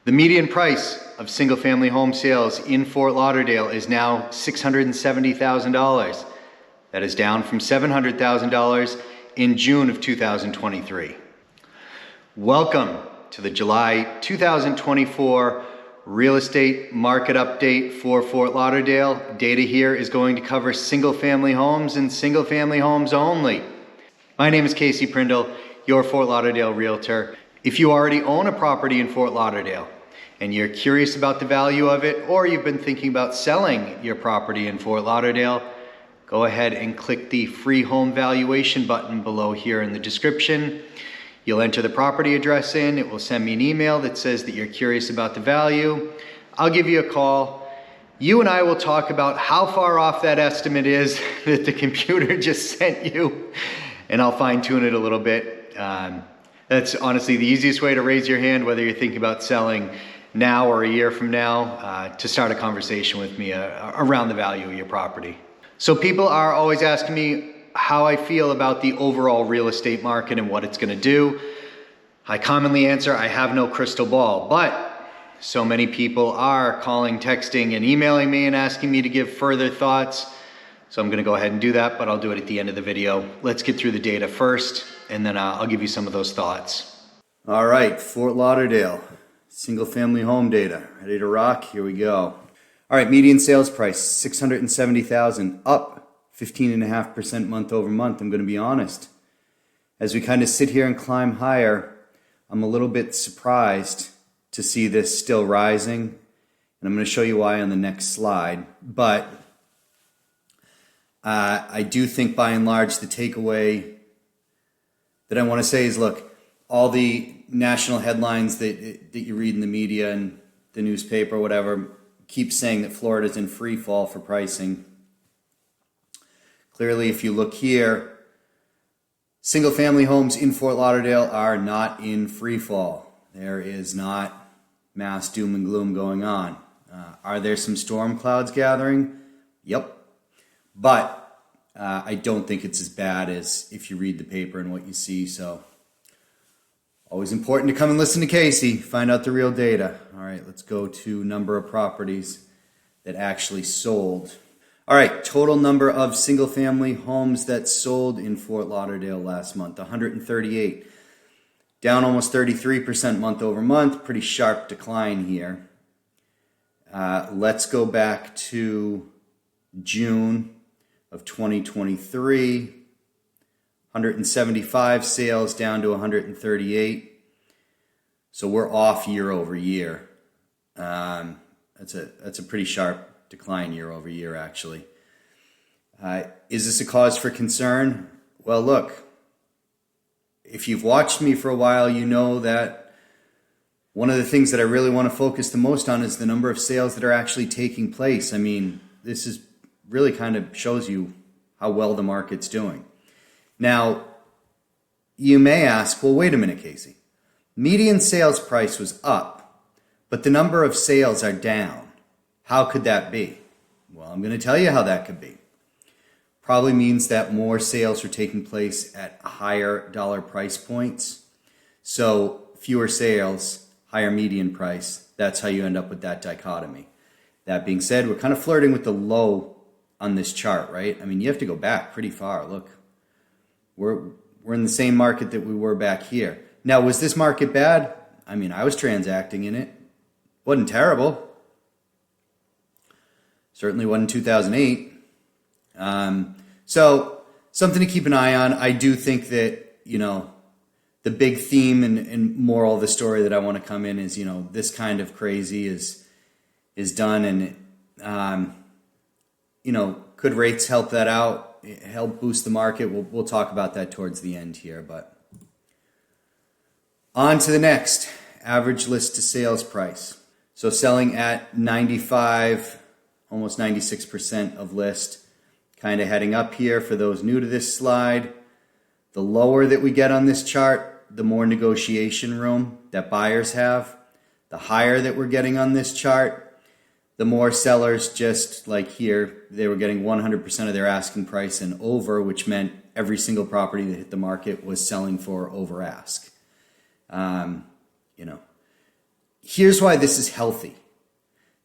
The median price of single-family home sales in Fort Lauderdale is now $670,000. That is down from $700,000 in June of 2023. Welcome to the July 2024 real estate market update for Fort Lauderdale. Data here is going to cover single-family homes and single-family homes only. My name is Casey Prindle, your Fort Lauderdale Realtor. If you already own a property in Fort Lauderdale and you're curious about the value of it, or you've been thinking about selling your property in Fort Lauderdale, go ahead and click the free home valuation button below here in the description. You'll enter the property address in. It will send me an email that says that you're curious about the value. I'll give you a call. You and I will talk about how far off that estimate is that the computer just sent you, and I'll fine tune it a little bit. That's honestly the easiest way to raise your hand, whether you're thinking about selling now or a year from now, to start a conversation with me around the value of your property. So people are always asking me how I feel about the overall real estate market and what it's going to do. I commonly answer, I have no crystal ball, but so many people are calling, texting, and emailing me and asking me to give further thoughts. So I'm going to go ahead and do that, but I'll do it at the end of the video. Let's get through the data first, and then I'll give you some of those thoughts. All right, Fort Lauderdale, single-family home data. Ready to rock? Here we go. All right, median sales price, $670,000, up 15.5% month over month. I'm going to be honest. As we kind of sit here and climb higher, I'm a little bit surprised to see this still rising. And I'm going to show you why on the next slide. But I do think by and large the takeaway that I want to say is, look, all the national headlines that you read in the media and the newspaper or whatever keep saying that Florida's in free fall for pricing. Clearly, if you look here, single-family homes in Fort Lauderdale are not in free fall. There is not mass doom and gloom going on. Are there some storm clouds gathering? Yep. But I don't think it's as bad as if you read the paper and what you see. So always important to come and listen to Casey, find out the real data. All right, let's go to number of properties that actually sold. All right, total number of single-family homes that sold in Fort Lauderdale last month, 138. Down almost 33% month over month, pretty sharp decline here. Let's go back to June of 2023. 175 sales down to 138. So we're off year over year. That's a pretty sharp decline year over year, actually. Is this a cause for concern? Well, look, if you've watched me for a while, you know that one of the things that I really want to focus the most on is the number of sales that are actually taking place. I mean, this is really kind of shows you how well the market's doing. Now, you may ask, well, wait a minute, Casey. Median sales price was up, but the number of sales are down. How could that be? Well, I'm going to tell you how that could be. Probably means that more sales are taking place at higher dollar price points. So fewer sales, higher median price. That's how you end up with that dichotomy. That being said, we're kind of flirting with the low on this chart, right? I mean, you have to go back pretty far. Look, we're in the same market that we were back here. Now, was this market bad? I mean, I was transacting in it. Wasn't terrible. Certainly wasn't 2008. So something to keep an eye on. I do think that, the big theme and moral of the story that I want to come in is, this kind of crazy is done. And, could rates help that out? Help boost the market? We'll talk about that towards the end here. But on to the next, average list to sales price. So selling at 95, almost 96% of list, kind of heading up here for those new to this slide. The lower that we get on this chart, the more negotiation room that buyers have. The higher that we're getting on this chart, the more sellers, just like here, they were getting 100% of their asking price and over, which meant every single property that hit the market was selling for over ask. here's why this is healthy.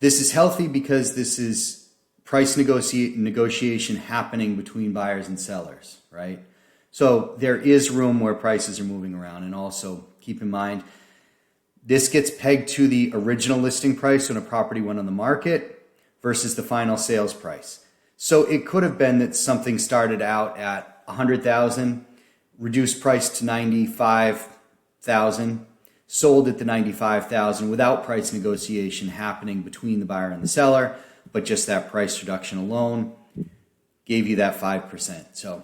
This is healthy because this is price negotiation happening between buyers and sellers, right? So there is room where prices are moving around. And also keep in mind, this gets pegged to the original listing price when a property went on the market versus the final sales price. So it could have been that something started out at $100,000, reduced price to $95,000, sold at the $95,000 without price negotiation happening between the buyer and the seller, but just that price reduction alone gave you that 5%. So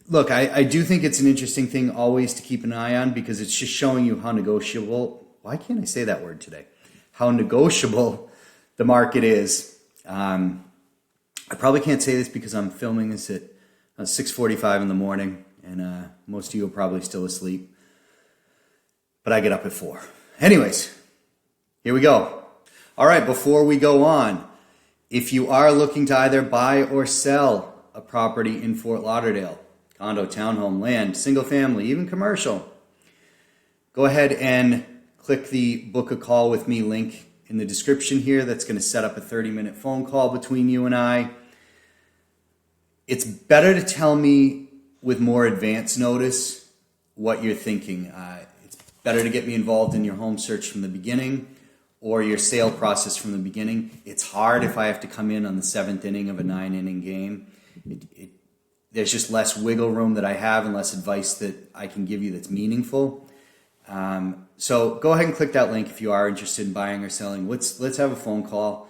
look, I do think it's an interesting thing always to keep an eye on because it's just showing you how negotiable, why can't I say that word today? How negotiable the market is. I probably can't say this because I'm filming this at 6:45 in the morning and most of you are probably still asleep. But I get up at 4. Anyways, here we go. All right, before we go on, if you are looking to either buy or sell a property in Fort Lauderdale, condo, townhome, land, single family, even commercial, go ahead and click the book a call with me link in the description here. That's going to set up a 30-minute phone call between you and I. It's better to tell me with more advance notice what you're thinking. It's better to get me involved in your home search from the beginning or your sale process from the beginning. It's hard if I have to come in on the 7th inning of a 9-inning game. There's just less wiggle room that I have and less advice that I can give you that's meaningful. So go ahead and click that link if you are interested in buying or selling. Let's have a phone call.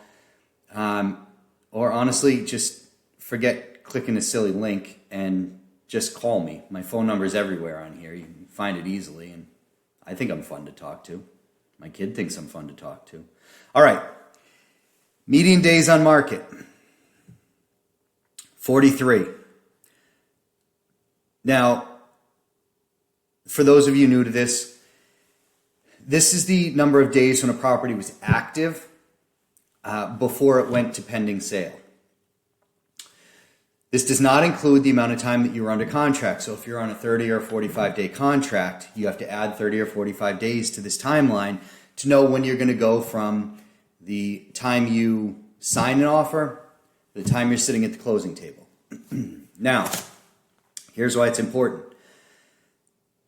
Or honestly, just forget clicking a silly link and just call me. My phone number is everywhere on here. You can find it easily. And I think I'm fun to talk to. My kid thinks I'm fun to talk to. All right. Median days on market. 43. Now, for those of you new to this, this is the number of days when a property was active before it went to pending sale. This does not include the amount of time that you were under contract. So if you're on a 30 or 45-day contract, you have to add 30 or 45 days to this timeline to know when you're going to go from the time you sign an offer to the time you're sitting at the closing table. Now, here's why it's important.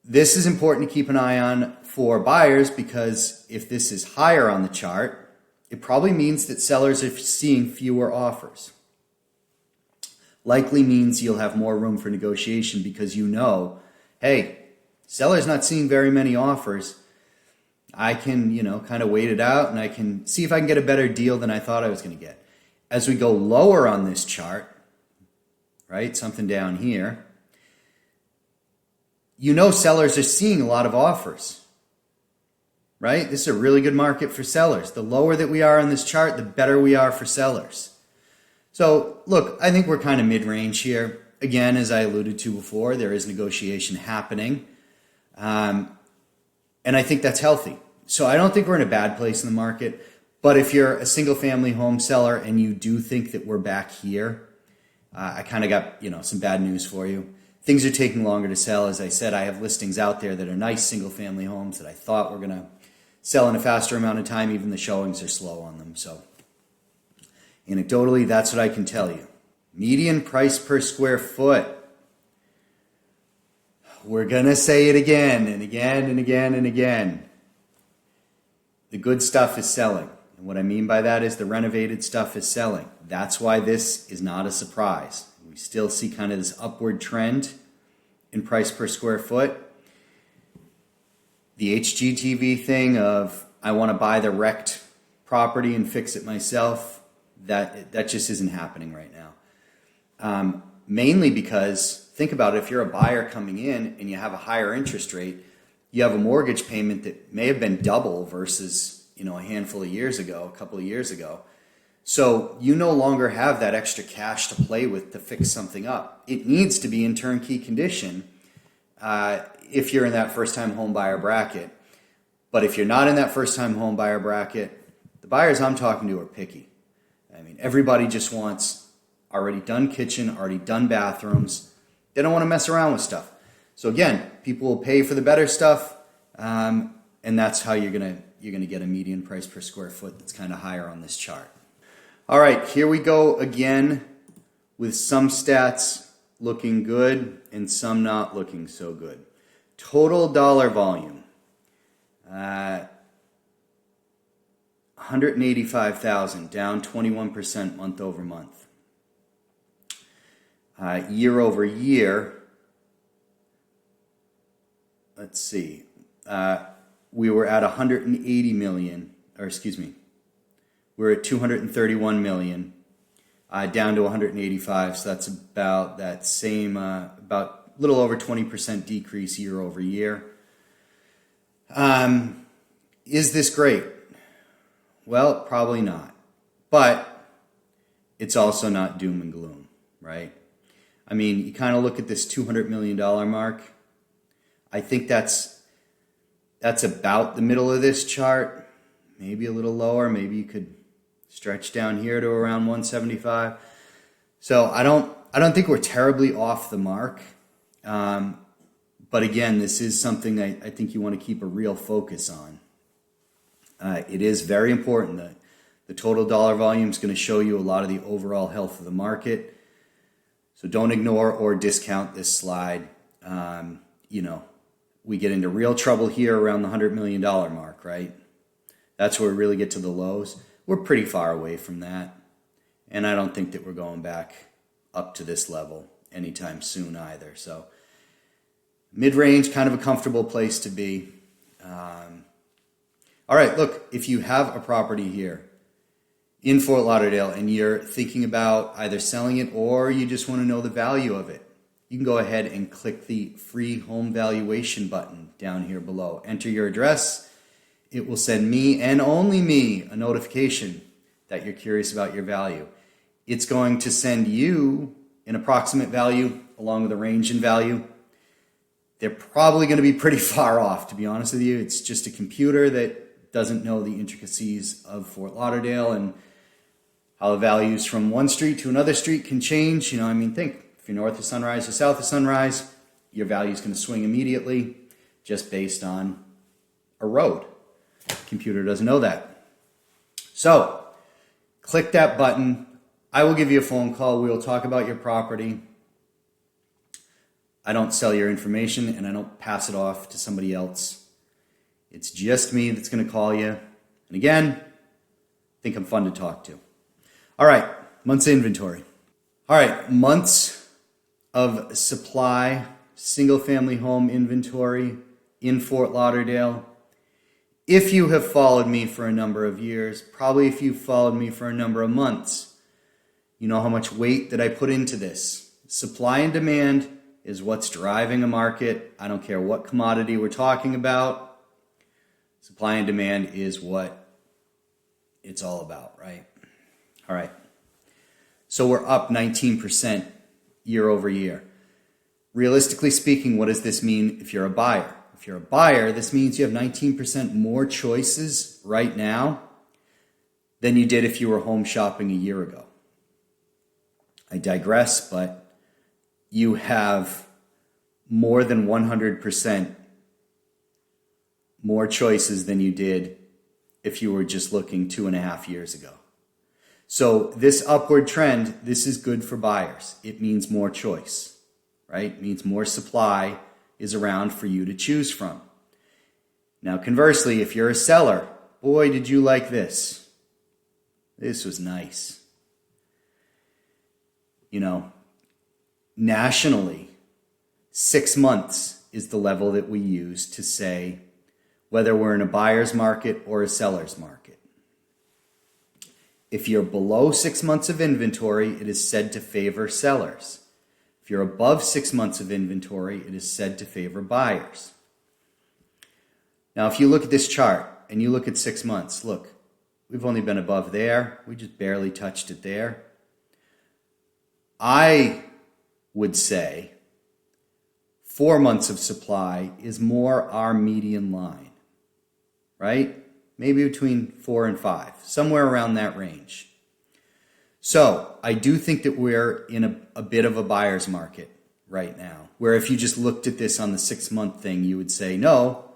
This is important to keep an eye on for buyers because if this is higher on the chart, it probably means that sellers are seeing fewer offers. Likely means you'll have more room for negotiation because you know, hey, seller's not seeing very many offers. I can, kind of wait it out and I can see if I can get a better deal than I thought I was going to get. As we go lower on this chart, right, something down here, sellers are seeing a lot of offers, right? This is a really good market for sellers. The lower that we are on this chart, the better we are for sellers. So look, I think we're kind of mid-range here. Again, as I alluded to before, there is negotiation happening. And I think that's healthy. So I don't think we're in a bad place in the market. But if you're a single-family home seller and you do think that we're back here, I kind of got, some bad news for you. Things are taking longer to sell. As I said, I have listings out there that are nice single-family homes that I thought were going to sell in a faster amount of time. Even the showings are slow on them. So anecdotally, that's what I can tell you. Median price per square foot. We're going to say it again and again and again and again. The good stuff is selling. And what I mean by that is the renovated stuff is selling. That's why this is not a surprise. We still see kind of this upward trend in price per square foot. The HGTV thing of I want to buy the wrecked property and fix it myself, that just isn't happening right now. Mainly because, think about it, if you're a buyer coming in and you have a higher interest rate, you have a mortgage payment that may have been double versus, a handful of years ago, a couple of years ago. So you no longer have that extra cash to play with to fix something up. It needs to be in turnkey condition if you're in that first-time home buyer bracket. But if you're not in that first-time home buyer bracket, the buyers I'm talking to are picky. I mean, everybody just wants already done kitchen, already done bathrooms. They don't want to mess around with stuff. So again, people will pay for the better stuff, and that's how you're going to you're going to get a median price per square foot that's kind of higher on this chart. All right, here we go again with some stats looking good and some not looking so good. Total dollar volume, 185,000, down 21% month over month. Year over year, let's see, we were at 180 million, or excuse me, we're at 231 million, down to 185, so that's about that same, about a little over 20% decrease year over year. Is this great? Well, probably not. But it's also not doom and gloom, right? I mean, you kind of look at this $200 million mark. I think that's about the middle of this chart, maybe a little lower. Maybe you could stretch down here to around 175. So I don't think we're terribly off the mark. But again, this is something I think you want to keep a real focus on. It is very important that the total dollar volume is going to show you a lot of the overall health of the market. So don't ignore or discount this slide. We get into real trouble here around the $100 million mark, right? That's where we really get to the lows. We're pretty far away from that. And I don't think that we're going back up to this level anytime soon either. So mid-range, kind of a comfortable place to be. All right, look, if you have a property here in Fort Lauderdale and you're thinking about either selling it or you just want to know the value of it, you can go ahead and click the free home valuation button down here below. Enter your address. It will send me and only me a notification that you're curious about your value. It's going to send you an approximate value along with a range in value. They're probably going to be pretty far off, to be honest with you. It's just a computer that doesn't know the intricacies of Fort Lauderdale and how the values from one street to another street can change. Think if you're north of Sunrise or south of Sunrise, your value is going to swing immediately just based on a road. Computer doesn't know that. So click that button. I will give you a phone call. We will talk about your property. I don't sell your information and I don't pass it off to somebody else. It's just me that's going to call you. And again, I think I'm fun to talk to. All right, months of inventory. All right, months of supply, single-family home inventory in Fort Lauderdale. If you have followed me for a number of years, probably if you've followed me for a number of months, you know how much weight that I put into this. Supply and demand is what's driving a market. I don't care what commodity we're talking about. Supply and demand is what it's all about, right? All right. So we're up 19% year over year. Realistically speaking, what does this mean if you're a buyer? If you're a buyer, this means you have 19% more choices right now than you did if you were home shopping a year ago. I digress, but you have more than 100% more choices than you did if you were just looking 2.5 years ago. So this upward trend, this is good for buyers. It means more choice, right? It means more supply is around for you to choose from. Now, conversely, if you're a seller, boy, did you like this. This was nice. Nationally, 6 months is the level that we use to say whether we're in a buyer's market or a seller's market. If you're below 6 months of inventory, it is said to favor sellers. If you're above 6 months of inventory, it is said to favor buyers. Now, if you look at this chart and you look at 6 months, look, we've only been above there. We just barely touched it there. I would say 4 months of supply is more our median line, right? Maybe between 4 and 5, somewhere around that range. So I do think that we're in a bit of a buyer's market right now, where if you just looked at this on the 6 month thing, you would say, no,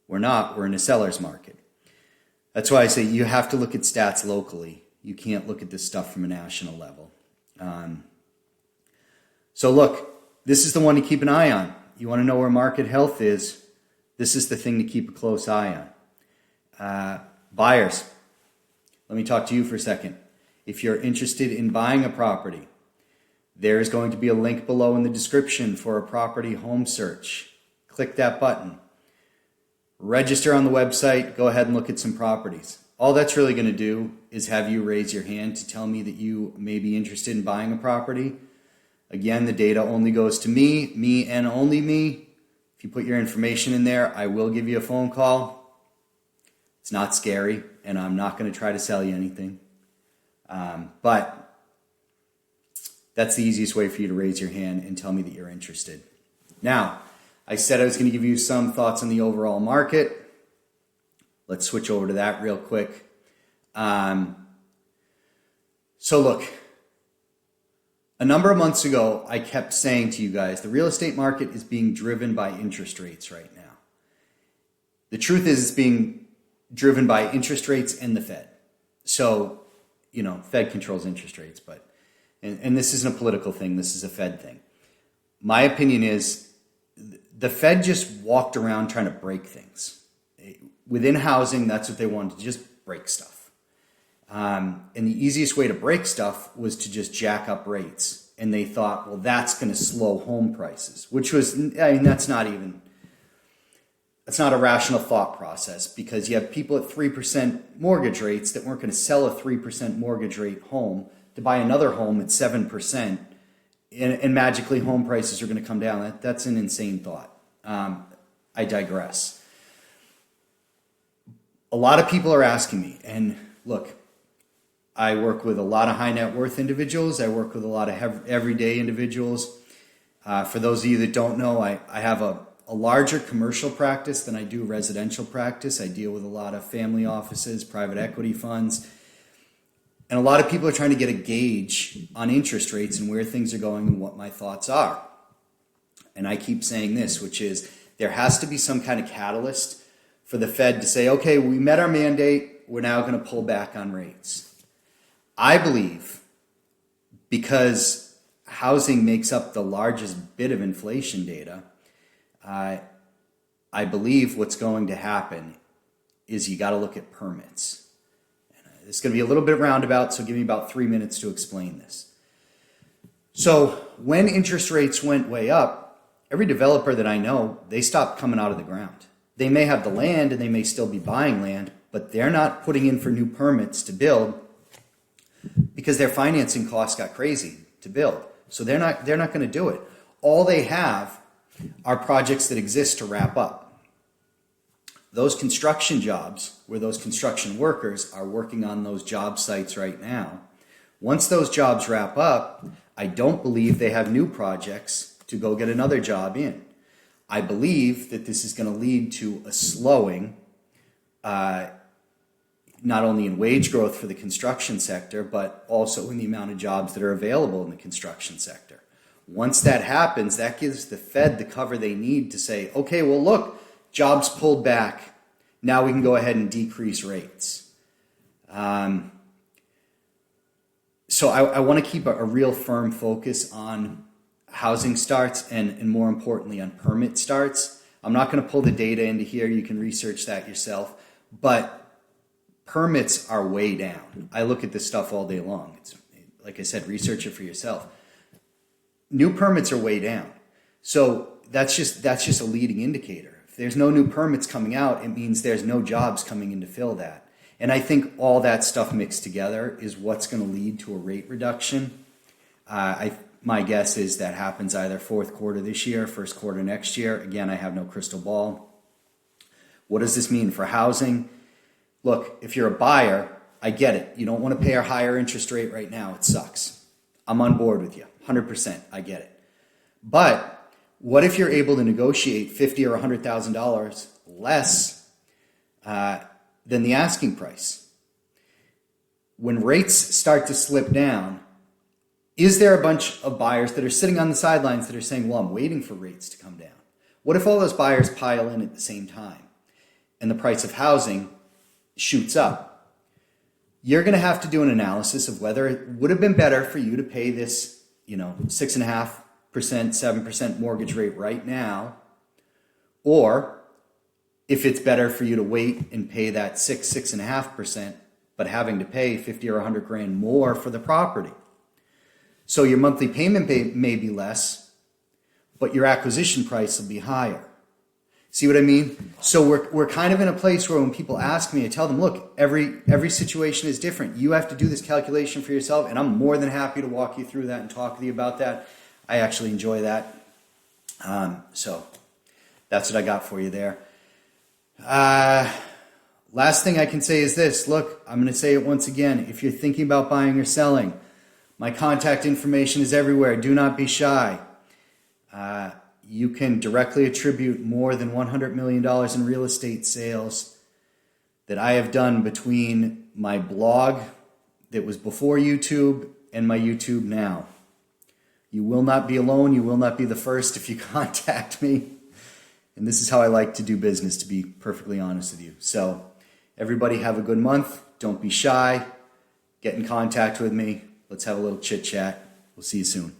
we're not. We're in a seller's market. That's why I say you have to look at stats locally. You can't look at this stuff from a national level. So look, this is the one to keep an eye on. You want to know where market health is, this is the thing to keep a close eye on. Buyers, let me talk to you for a second. If you're interested in buying a property, there is going to be a link below in the description for a property home search. Click that button. Register on the website, go ahead and look at some properties. All that's really going to do is have you raise your hand to tell me that you may be interested in buying a property. Again, the data only goes to me and only me. If you put your information in there, I will give you a phone call. It's not scary, and I'm not going to try to sell you anything. But that's the easiest way for you to raise your hand and tell me that you're interested. Now, I said I was going to give you some thoughts on the overall market. Let's switch over to that real quick. So look, a number of months ago, I kept saying to you guys, the real estate market is being driven by interest rates right now. The truth is it's being driven by interest rates and the Fed. So, Fed controls interest rates, but, and this isn't a political thing, this is a Fed thing. My opinion is the Fed just walked around trying to break things. Within housing, that's what they wanted, to just break stuff. And the easiest way to break stuff was to just jack up rates. And they thought, well, that's going to slow home prices, which was, that's not a rational thought process, because you have people at 3% mortgage rates that weren't going to sell a 3% mortgage rate home to buy another home at 7%. And magically home prices are going to come down. That's an insane thought. I digress. A lot of people are asking me, and look, I work with a lot of high net worth individuals. I work with a lot of everyday individuals. For those of you that don't know, I have a larger commercial practice than I do residential practice. I deal with a lot of family offices, private equity funds. And a lot of people are trying to get a gauge on interest rates and where things are going and what my thoughts are. And I keep saying this, which is there has to be some kind of catalyst for the Fed to say, okay, we met our mandate, we're now going to pull back on rates. I believe, because housing makes up the largest bit of inflation data, I believe what's going to happen is you got to look at permits. It's going to be a little bit roundabout, so give me about 3 minutes to explain this. So when interest rates went way up, every developer that I know, they stopped coming out of the ground. They may have the land and they may still be buying land, but they're not putting in for new permits to build because their financing costs got crazy to build. So they're not going to do it. All they have are projects that exist to wrap up. Those construction jobs, where those construction workers are working on those job sites right now, once those jobs wrap up, I don't believe they have new projects to go get another job in. I believe that this is going to lead to a slowing, not only in wage growth for the construction sector, but also in the amount of jobs that are available in the construction sector. Once that happens, that gives the Fed the cover they need to say, okay, well, look, jobs pulled back. Now we can go ahead and decrease rates. So I want to keep a real firm focus on housing starts and more importantly on permit starts. I'm not going to pull the data into here. You can research that yourself. But permits are way down. I look at this stuff all day long. It's, like I said, research it for yourself. New permits are way down. So that's just a leading indicator. If there's no new permits coming out, it means there's no jobs coming in to fill that. And I think all that stuff mixed together is what's going to lead to a rate reduction. My guess is that happens either fourth quarter this year, first quarter next year. Again, I have no crystal ball. What does this mean for housing? Look, if you're a buyer, I get it. You don't want to pay a higher interest rate right now. It sucks. I'm on board with you, 100%. I get it. But what if you're able to negotiate $50,000 or $100,000 less than the asking price? When rates start to slip down, is there a bunch of buyers that are sitting on the sidelines that are saying, well, I'm waiting for rates to come down? What if all those buyers pile in at the same time and the price of housing shoots up. You're going to have to do an analysis of whether it would have been better for you to pay this, 6.5%, 7% mortgage rate right now, or if it's better for you to wait and pay that 6.5%, but having to pay 50 or 100 grand more for the property. So your monthly payment may be less, but your acquisition price will be higher. See what I mean? So we're kind of in a place where when people ask me, I tell them, look, every situation is different. You have to do this calculation for yourself, and I'm more than happy to walk you through that and talk with you about that. I actually enjoy that. So that's what I got for you there. Last thing I can say is this. Look, I'm going to say it once again. If you're thinking about buying or selling, my contact information is everywhere. Do not be shy. You can directly attribute more than $100 million in real estate sales that I have done between my blog that was before YouTube and my YouTube now. You will not be alone. You will not be the first if you contact me. And this is how I like to do business, to be perfectly honest with you. So everybody have a good month. Don't be shy. Get in contact with me. Let's have a little chit chat. We'll see you soon.